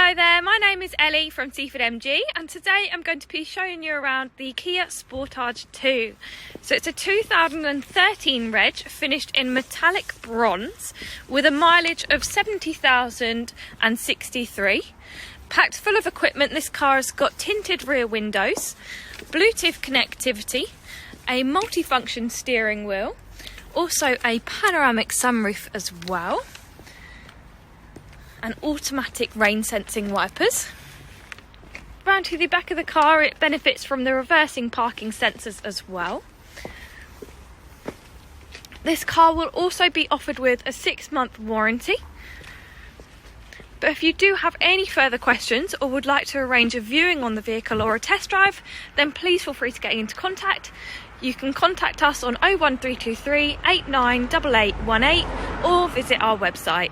Hello there, my name is Ellie from Seaford MG, and today I'm going to be showing you around the Kia Sportage 2. So it's a 2013 reg finished in metallic bronze with a mileage of 70,063. Packed full of equipment, this car has got tinted rear windows, Bluetooth connectivity, a multifunction steering wheel, also a panoramic sunroof as well, and automatic rain sensing wipers. Round to the back of the car, it benefits from the reversing parking sensors as well. This car will also be offered with a 6-month warranty. But if you do have any further questions or would like to arrange a viewing on the vehicle or a test drive, then please feel free to get into contact. You can contact us on 01323 898818 or visit our website.